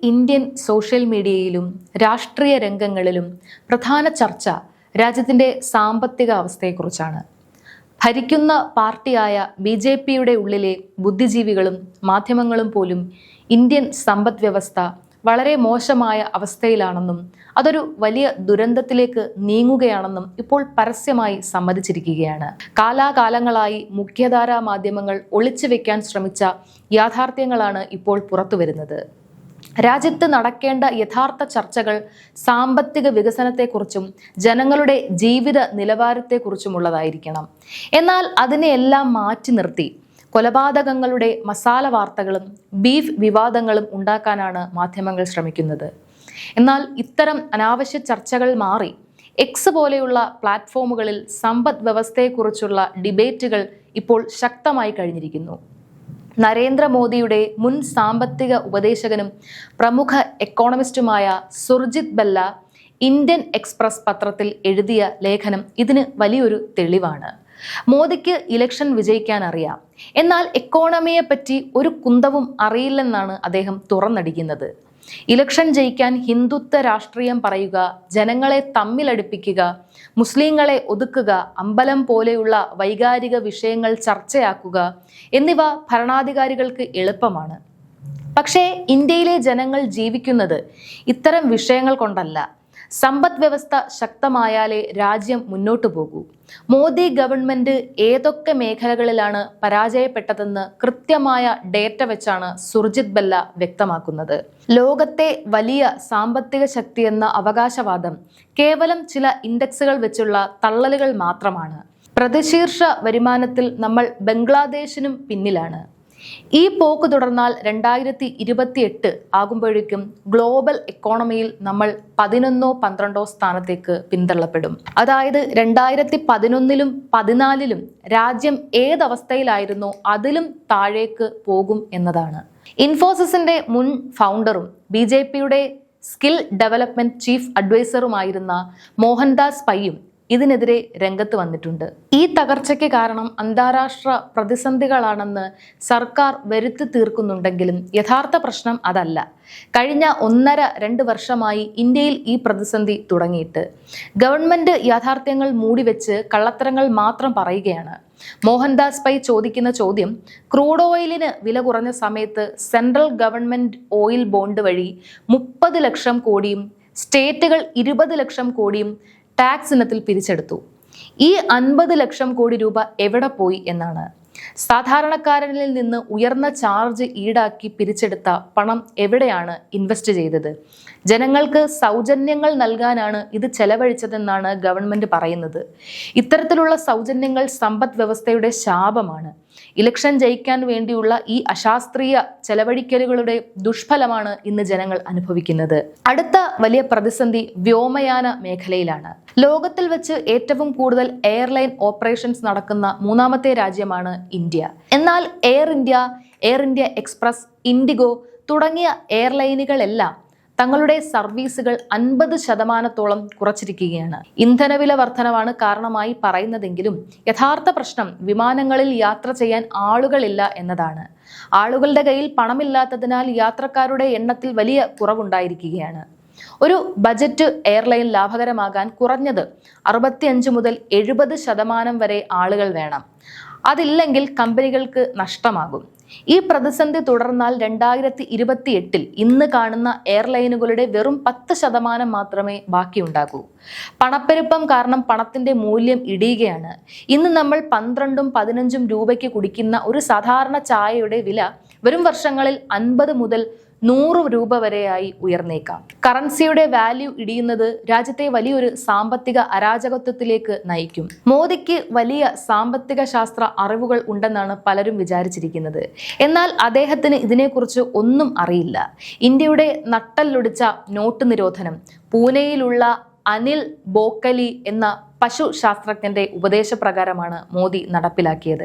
Indian social മീഡിയയിലും രാഷ്ട്രീയ രംഗങ്ങളിലും പ്രധാന ചർച്ച രാജ്യത്തിൻ്റെ സാമ്പത്തിക അവസ്ഥയെക്കുറിച്ചാണ്. ഭരിക്കുന്ന പാർട്ടിയായ BJPയുടെ ഉള്ളിലെ ബുദ്ധിജീവികളും മാധ്യമങ്ങളും പോലും ഇന്ത്യൻ സമ്പദ് വ്യവസ്ഥ വളരെ മോശമായ അവസ്ഥയിലാണെന്നും അതൊരു വലിയ ദുരന്തത്തിലേക്ക് നീങ്ങുകയാണെന്നും ഇപ്പോൾ പരസ്യമായി സമ്മതിച്ചിരിക്കുകയാണ്. കാലാകാലങ്ങളായി മുഖ്യധാരാ മാധ്യമങ്ങൾ ഒളിച്ചു വെക്കാൻ ശ്രമിച്ച യാഥാർത്ഥ്യങ്ങളാണ് ഇപ്പോൾ പുറത്തുവരുന്നത്. രാജ്യത്ത് നടക്കേണ്ട യഥാർത്ഥ ചർച്ചകൾ സാമ്പത്തിക വികസനത്തെക്കുറിച്ചും ജനങ്ങളുടെ ജീവിത നിലവാരത്തെക്കുറിച്ചുമുള്ളതായിരിക്കണം. എന്നാൽ അതിനെയെല്ലാം മാറ്റി നിർത്തി കൊലപാതകങ്ങളുടെ മസാല വാർത്തകളും ബീഫ് വിവാദങ്ങളും ഉണ്ടാക്കാനാണ് മാധ്യമങ്ങൾ ശ്രമിക്കുന്നത്. എന്നാൽ ഇത്തരം അനാവശ്യ ചർച്ചകൾ മാറി എക്സ് പോലെയുള്ള പ്ലാറ്റ്ഫോമുകളിൽ സമ്പദ് വ്യവസ്ഥയെക്കുറിച്ചുള്ള ഡിബേറ്റുകൾ ഇപ്പോൾ ശക്തമായി കഴിഞ്ഞിരിക്കുന്നു. നരേന്ദ്രമോദിയുടെ മുൻ സാമ്പത്തിക ഉപദേശകനും പ്രമുഖ എക്കോണമിസ്റ്റുമായ സുർജിത് ബല്ല ഇന്ത്യൻ എക്സ്പ്രസ് പത്രത്തിൽ എഴുതിയ ലേഖനം ഇതിന് വലിയൊരു തെളിവാണ്. മോദിക്ക് ഇലക്ഷൻ വിജയിക്കാൻ അറിയാം, എന്നാൽ എക്കോണമിയെ പറ്റി ഒരു കുന്തവും അറിയില്ലെന്നാണ് അദ്ദേഹം തുറന്നടിക്കുന്നത്. ഇലക്ഷൻ ജയിക്കാൻ ഹിന്ദുത്വ രാഷ്ട്രീയം പറയുക, ജനങ്ങളെ തമ്മിലടുപ്പിക്കുക, മുസ്ലിങ്ങളെ ഒതുക്കുക, അമ്പലം പോലെയുള്ള വൈകാരിക വിഷയങ്ങൾ ചർച്ചയാക്കുക എന്നിവ ഭരണാധികാരികൾക്ക് എളുപ്പമാണ്. പക്ഷേ ഇന്ത്യയിലെ ജനങ്ങൾ ജീവിക്കുന്നത് ഇത്തരം വിഷയങ്ങൾ കൊണ്ടല്ല. സമ്പദ് വ്യവസ്ഥ ശക്തമായാലേ രാജ്യം മുന്നോട്ടു പോകൂ. മോദി ഗവൺമെന്റ് ഏതൊക്കെ മേഖലകളിലാണ് പരാജയപ്പെട്ടതെന്ന് കൃത്യമായ ഡേറ്റ വെച്ചാണ് സുർജിത് ബല്ല വ്യക്തമാക്കുന്നത്. ലോകത്തെ വലിയ സാമ്പത്തിക ശക്തി എന്ന അവകാശവാദം കേവലം ചില ഇൻഡെക്സുകൾ വെച്ചുള്ള തള്ളലുകൾ മാത്രമാണ്. പ്രതിശീർഷ വരുമാനത്തിൽ നമ്മൾ ബംഗ്ലാദേശിനും പിന്നിലാണ്. ഈ പോക്ക് തുടർന്നാൽ 2028 ആകുമ്പോഴേക്കും ഗ്ലോബൽ എക്കോണമിയിൽ നമ്മൾ 11-12 സ്ഥാനത്തേക്ക് പിന്തള്ളപ്പെടും. അതായത് 2011-ലും 2014-ലും രാജ്യം ഏതവസ്ഥയിലായിരുന്നോ അതിലും താഴേക്ക് പോകും എന്നതാണ്. ഇൻഫോസിസിന്റെ മുൻ ഫൗണ്ടറും BJPയുടെ സ്കിൽ ഡെവലപ്മെന്റ് ചീഫ് അഡ്വൈസറുമായിരുന്ന മോഹൻദാസ് പൈയും ഇതിനെതിരെ രംഗത്ത് വന്നിട്ടുണ്ട്. ഈ തകർച്ചയ്ക്ക് കാരണം അന്താരാഷ്ട്ര പ്രതിസന്ധികളാണെന്ന് സർക്കാർ വരുത്തി തീർക്കുന്നുണ്ടെങ്കിലും യഥാർത്ഥ പ്രശ്നം അതല്ല. കഴിഞ്ഞ 1.5-2 വർഷമായി ഇന്ത്യയിൽ ഈ പ്രതിസന്ധി തുടങ്ങിയിട്ട് ഗവൺമെന്റ് യാഥാർത്ഥ്യങ്ങൾ മൂടിവെച്ച് കള്ളത്തരങ്ങൾ മാത്രം പറയുകയാണ്. മോഹൻദാസ് പൈ ചോദിക്കുന്ന ചോദ്യം, ക്രൂഡ് ഓയിലിന് വില കുറഞ്ഞ സമയത്ത് സെൻട്രൽ ഗവൺമെന്റ് ഓയിൽ ബോണ്ട് വഴി 30 ലക്ഷം കോടിയും സ്റ്റേറ്റുകൾ 20 ലക്ഷം കോടിയും ടാക്സ് ഇനത്തിൽ പിരിച്ചെടുത്തു. ഈ 50 ലക്ഷം കോടി രൂപ എവിടെ പോയി എന്നാണ്. സാധാരണക്കാരനിൽ നിന്ന് ഉയർന്ന ചാർജ് ഈടാക്കി പിരിച്ചെടുത്ത പണം എവിടെയാണ് ഇൻവെസ്റ്റ് ചെയ്തത്? ജനങ്ങൾക്ക് സൗജന്യങ്ങൾ നൽകാനാണ് ഇത് ചെലവഴിച്ചതെന്നാണ് ഗവൺമെന്റ് പറയുന്നത്. ഇത്തരത്തിലുള്ള സൗജന്യങ്ങൾ സമ്പദ് വ്യവസ്ഥയുടെ ശാപമാണ്. ഇലക്ഷൻ ജയിക്കാൻ വേണ്ടിയുള്ള ഈ അശാസ്ത്രീയ ചെലവഴിക്കലുകളുടെ ദുഷ്ഫലമാണ് ഇന്ന് ജനങ്ങൾ അനുഭവിക്കുന്നത്. അടുത്ത വലിയ പ്രതിസന്ധി വ്യോമയാന മേഖലയിലാണ്. ലോകത്തിൽ വെച്ച് ഏറ്റവും കൂടുതൽ എയർലൈൻ ഓപ്പറേഷൻസ് നടക്കുന്ന മൂന്നാമത്തെ രാജ്യമാണ് ഇന്ത്യ. എന്നാൽ എയർ ഇന്ത്യ എക്സ്പ്രസ്, ഇൻഡിഗോ തുടങ്ങിയ എയർലൈനുകളെല്ലാം തങ്ങളുടെ സർവീസുകൾ 50% കുറച്ചിരിക്കുകയാണ്. ഇന്ധനവില വർധനവാണ് കാരണമായി പറയുന്നതെങ്കിലും യഥാർത്ഥ പ്രശ്നം വിമാനങ്ങളിൽ യാത്ര ചെയ്യാൻ ആളുകളില്ല എന്നതാണ്. ആളുകളുടെ കയ്യിൽ പണമില്ലാത്തതിനാൽ യാത്രക്കാരുടെ എണ്ണത്തിൽ വലിയ കുറവുണ്ടായിരിക്കുകയാണ്. ഒരു ബജറ്റ് എയർലൈൻ ലാഭകരമാകാൻ കുറഞ്ഞത് 65 മുതൽ 70% വരെ ആളുകൾ വേണം. അതില്ലെങ്കിൽ കമ്പനികൾക്ക് നഷ്ടമാകും. ഈ പ്രതിസന്ധി തുടർന്നാൽ 2028-ൽ ഇന്ന് കാണുന്ന എയർലൈനുകളുടെ വെറും 10% മാത്രമേ ബാക്കിയുണ്ടാകൂ. പണപ്പെരുപ്പം കാരണം പണത്തിന്റെ മൂല്യം ഇടിയുകയാണ്. ഇന്ന് നമ്മൾ 12-15 രൂപയ്ക്ക് കുടിക്കുന്ന ഒരു സാധാരണ ചായയുടെ വില വരും വർഷങ്ങളിൽ 50 മുതൽ 100 രൂപ വരെയായി ഉയർന്നേക്കാം. കറൻസിയുടെ വാല്യൂ ഇടിയുന്നത് രാജ്യത്തെ വലിയൊരു സാമ്പത്തിക അരാജകത്വത്തിലേക്ക് നയിക്കും. മോദിക്ക് വലിയ സാമ്പത്തിക ശാസ്ത്ര അറിവുകൾ ഉണ്ടെന്നാണ് പലരും വിചാരിച്ചിരിക്കുന്നത്. എന്നാൽ അദ്ദേഹത്തിന് ഇതിനെക്കുറിച്ച് ഒന്നും അറിയില്ല. ഇന്ത്യയുടെ നട്ടല്ലൊടിച്ച നോട്ട് നിരോധനം പൂനെയിലുള്ള അനിൽ ബോക്കലി എന്ന പശു ശാസ്ത്രജ്ഞന്റെ ഉപദേശപ്രകാരമാണ് മോദി നടപ്പിലാക്കിയത്.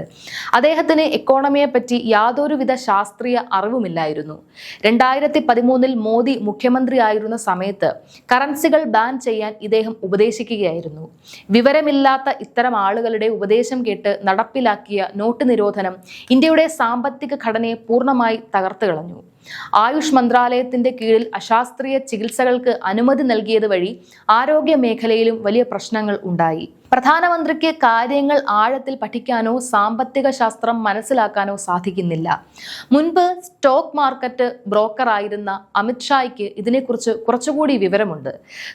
അദ്ദേഹത്തിന് എക്കോണമിയെ പറ്റി യാതൊരുവിധ ശാസ്ത്രീയ അറിവുമില്ലായിരുന്നു. 2013-ൽ മോദി മുഖ്യമന്ത്രിയായിരുന്ന സമയത്ത് കറൻസികൾ ബാൻ ചെയ്യാൻ ഇദ്ദേഹം ഉപദേശിക്കുകയായിരുന്നു. വിവരമില്ലാത്ത ഇത്തരം ആളുകളുടെ ഉപദേശം കേട്ട് നടപ്പിലാക്കിയ നോട്ട് നിരോധനം ഇന്ത്യയുടെ സാമ്പത്തിക ഘടനയെ പൂർണ്ണമായി തകർത്തു കളഞ്ഞു. ആയുഷ് മന്ത്രാലയത്തിന്റെ കീഴിൽ അശാസ്ത്രീയ ചികിത്സകൾക്ക് അനുമതി നൽകിയത് വഴി ആരോഗ്യ മേഖലയിലും വലിയ പ്രശ്നങ്ങൾ ഉണ്ടായി. പ്രധാനമന്ത്രിക്ക് കാര്യങ്ങൾ ആഴത്തിൽ പഠിക്കാനോ സാമ്പത്തിക ശാസ്ത്രം മനസ്സിലാക്കാനോ സാധിക്കുന്നില്ല. മുൻപ് സ്റ്റോക്ക് മാർക്കറ്റ് ബ്രോക്കറായിരുന്ന അമിത്ഷായ്ക്ക് ഇതിനെക്കുറിച്ച് കുറച്ചുകൂടി വിവരമുണ്ട്.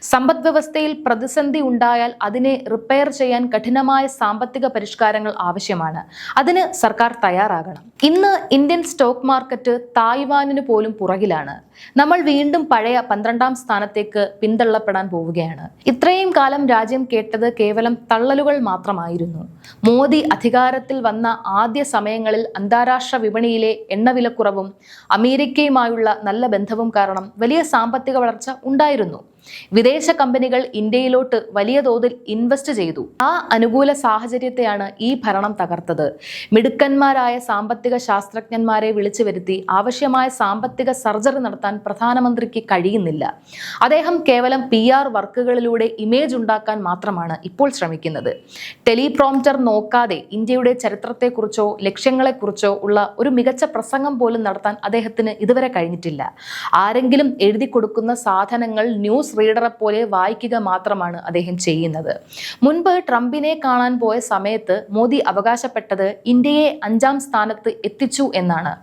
സമ്പദ് വ്യവസ്ഥയിൽ പ്രതിസന്ധി ഉണ്ടായാൽ അതിനെ റിപ്പയർ ചെയ്യാൻ കഠിനമായ സാമ്പത്തിക പരിഷ്കാരങ്ങൾ ആവശ്യമാണ്. അതിന് സർക്കാർ തയ്യാറാകണം. ഇന്ന് ഇന്ത്യൻ സ്റ്റോക്ക് മാർക്കറ്റ് തായ്വാനിന് പോലും പുറകിലാണ്. നമ്മൾ വീണ്ടും പഴയ 12ാം സ്ഥാനത്തേക്ക് പിന്തള്ളപ്പെടാൻ പോവുകയാണ്. ഇത്രയും കാലം രാജ്യം കേട്ടത് കേവലം തള്ളലുകൾ മാത്രമായിരുന്നു. മോദി അധികാരത്തിൽ വന്ന ആദ്യ സമയങ്ങളിൽ അന്താരാഷ്ട്ര വിപണിയിലെ എണ്ണവിലക്കുറവും അമേരിക്കയുമായുള്ള നല്ല ബന്ധവും കാരണം വലിയ സാമ്പത്തിക വളർച്ച ഉണ്ടായിരുന്നു. വിദേശ കമ്പനികൾ ഇന്ത്യയിലോട്ട് വലിയ തോതിൽ ഇൻവെസ്റ്റ് ചെയ്തു. ആ അനുകൂല സാഹചര്യത്തെയാണ് ഈ ഭരണം തകർത്തത്. മിടുക്കന്മാരായ സാമ്പത്തിക ശാസ്ത്രജ്ഞന്മാരെ വിളിച്ചു വരുത്തി ആവശ്യമായ സാമ്പത്തിക സർജറി നടത്താൻ പ്രധാനമന്ത്രിക്ക് കഴിയുന്നില്ല. അദ്ദേഹം കേവലം PR വർക്കുകളിലൂടെ ഇമേജ് ഉണ്ടാക്കാൻ മാത്രമാണ് ഇപ്പോൾ ശ്രമിക്കുന്നത്. ടെലിപ്രോംപ്റ്റർ നോക്കാതെ ഇന്ത്യയുടെ ചരിത്രത്തെക്കുറിച്ചോ ലക്ഷ്യങ്ങളെക്കുറിച്ചോ ഉള്ള ഒരു മികച്ച പ്രസംഗം പോലും നടത്താൻ അദ്ദേഹത്തിന് ഇതുവരെ കഴിഞ്ഞിട്ടില്ല. ആരെങ്കിലും എഴുതി കൊടുക്കുന്ന സാധനങ്ങൾ ന്യൂസ് റീഡറെ പോലെ വായിക്കുക മാത്രമാണ് അദ്ദേഹം ചെയ്യുന്നത്. മുൻപ് ട്രംപിനെ കാണാൻ പോയ സമയത്ത് മോദി അവകാശപ്പെട്ടത് ഇന്ത്യയെ 5ാം സ്ഥാനത്ത് എത്തിച്ചു എന്നാണ്.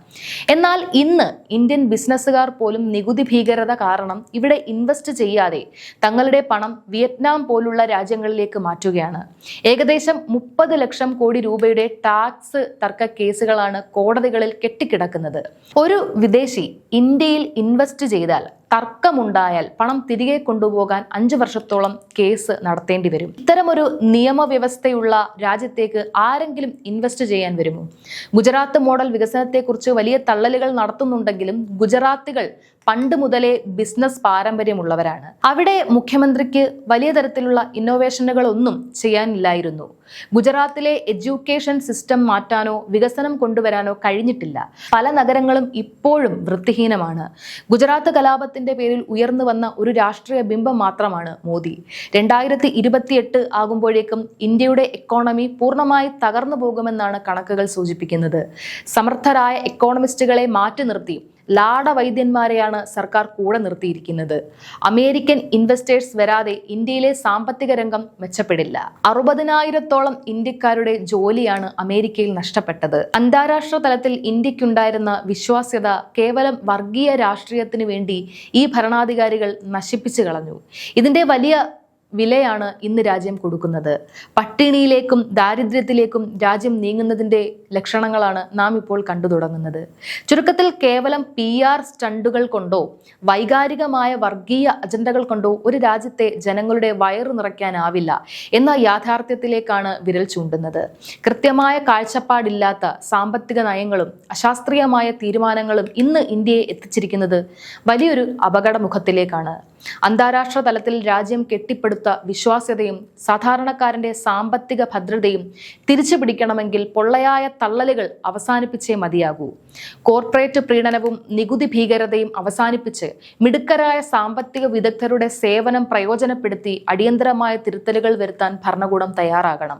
എന്നാൽ ഇന്ന് ഇന്ത്യൻ ബിസിനസ്സുകാർ പോലും നികുതി ഭീകരത കാരണം ഇവിടെ ഇൻവെസ്റ്റ് ചെയ്യാതെ തങ്ങളുടെ പണം വിയറ്റ്നാം പോലുള്ള രാജ്യങ്ങളിലേക്ക് മാറ്റുകയാണ്. ഏകദേശം 30 ലക്ഷം കോടി രൂപയുടെ ടാക്സ് തർക്ക കേസുകളാണ് കോടതികളിൽ കെട്ടിക്കിടക്കുന്നത്. ഒരു വിദേശി ഇന്ത്യയിൽ ഇൻവെസ്റ്റ് ചെയ്താൽ തർക്കമുണ്ടായാൽ പണം തിരികെ കൊണ്ടുപോകാൻ 5 വർഷത്തോളം കേസ് നടത്തേണ്ടി വരും. ഇത്തരമൊരു നിയമവ്യവസ്ഥയുള്ള രാജ്യത്തേക്ക് ആരെങ്കിലും ഇൻവെസ്റ്റ് ചെയ്യാൻ വരുമോ? ഗുജറാത്ത് മോഡൽ വികസനത്തെക്കുറിച്ച് വലിയ തള്ളലുകൾ നടത്തുന്നുണ്ടെങ്കിലും ഗുജറാത്തികൾ പണ്ട് മുതലേ ബിസിനസ് പാരമ്പര്യമുള്ളവരാണ്. അവിടെ മുഖ്യമന്ത്രിക്ക് വലിയ തരത്തിലുള്ള ഇന്നോവേഷനുകളൊന്നും ചെയ്യാനില്ലായിരുന്നു. ഗുജറാത്തിലെ എഡ്യൂക്കേഷൻ സിസ്റ്റം മാറ്റാനോ വികസനം കൊണ്ടുവരാനോ കഴിഞ്ഞിട്ടില്ല. പല നഗരങ്ങളും ഇപ്പോഴും വൃത്തിഹീനമാണ്. ഗുജറാത്ത് കലാപത്തിന്റെ പേരിൽ ഉയർന്നു വന്ന ഒരു രാഷ്ട്രീയ ബിംബം മാത്രമാണ് മോദി. 2028 ആകുമ്പോഴേക്കും ഇന്ത്യയുടെ എക്കോണമി പൂർണ്ണമായി തകർന്നു പോകുമെന്നാണ് കണക്കുകൾ സൂചിപ്പിക്കുന്നത്. സമർത്ഥരായ എക്കോണമിസ്റ്റുകളെ മാറ്റി നിർത്തി ലാടവൈദ്യന്മാരെയാണ് സർക്കാർ കൂടെ നിർത്തിയിരിക്കുന്നത്. അമേരിക്കൻ ഇൻവെസ്റ്റേഴ്സ് വരാതെ ഇന്ത്യയിലെ സാമ്പത്തിക രംഗം മെച്ചപ്പെടില്ല. 60,000-ഓളം ഇന്ത്യക്കാരുടെ ജോലിയാണ് അമേരിക്കയിൽ നഷ്ടപ്പെട്ടത്. അന്താരാഷ്ട്ര തലത്തിൽ ഇന്ത്യക്കുണ്ടായിരുന്ന വിശ്വാസ്യത കേവലം വർഗീയ രാഷ്ട്രീയത്തിന് വേണ്ടി ഈ ഭരണാധികാരികൾ നശിപ്പിച്ചു കളഞ്ഞു. ഇതിന്റെ വലിയ വിലയാണ് ഇന്ന് രാജ്യം കൊടുക്കുന്നത്. പട്ടിണിയിലേക്കും ദാരിദ്ര്യത്തിലേക്കും രാജ്യം നീങ്ങുന്നതിന്റെ ലക്ഷണങ്ങളാണ് നാം ഇപ്പോൾ കണ്ടു തുടങ്ങുന്നത്. ചുരുക്കത്തിൽ കേവലം PR സ്റ്റണ്ടുകൾ കൊണ്ടോ വൈകാരികമായ വർഗീയ അജണ്ടകൾ കൊണ്ടോ ഒരു രാജ്യത്തെ ജനങ്ങളുടെ വയറു നിറയ്ക്കാനാവില്ല എന്ന യാഥാർത്ഥ്യത്തിലേക്കാണ് വിരൽ ചൂണ്ടുന്നത്. കൃത്യമായ കാഴ്ചപ്പാടില്ലാത്ത സാമ്പത്തിക നയങ്ങളും അശാസ്ത്രീയമായ തീരുമാനങ്ങളും ഇന്ന് ഇന്ത്യയെ എത്തിച്ചിരിക്കുന്നത് വലിയൊരു അപകടമുഖത്തിലേക്കാണ്. അന്താരാഷ്ട്ര തലത്തിൽ രാജ്യം കെട്ടിപ്പടുത്ത വിശ്വാസ്യതയും സാധാരണക്കാരന്റെ സാമ്പത്തിക ഭദ്രതയും തിരിച്ചു പിടിക്കണമെങ്കിൽ പൊള്ളയായ തള്ളലുകൾ അവസാനിപ്പിച്ചേ മതിയാകൂ. കോർപ്പറേറ്റ് പ്രീണനവും നികുതി ഭീകരതയും അവസാനിപ്പിച്ച് മിടുക്കരായ സാമ്പത്തിക വിദഗ്ധരുടെ സേവനം പ്രയോജനപ്പെടുത്തി അടിയന്തരമായ തിരുത്തലുകൾ വരുത്താൻ ഭരണകൂടം തയ്യാറാകണം.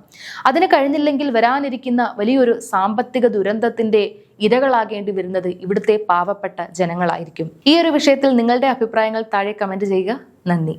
അതിന് കഴിഞ്ഞില്ലെങ്കിൽ വരാനിരിക്കുന്ന വലിയൊരു സാമ്പത്തിക ദുരന്തത്തിന്റെ ഇരകളാകേണ്ടി വരുന്നത് ഇവിടുത്തെ പാവപ്പെട്ട ജനങ്ങളായിരിക്കും. ഈ ഒരു വിഷയത്തിൽ നിങ്ങളുടെ അഭിപ്രായങ്ങൾ താഴെ കമന്റ് ചെയ്യുക. നന്ദി.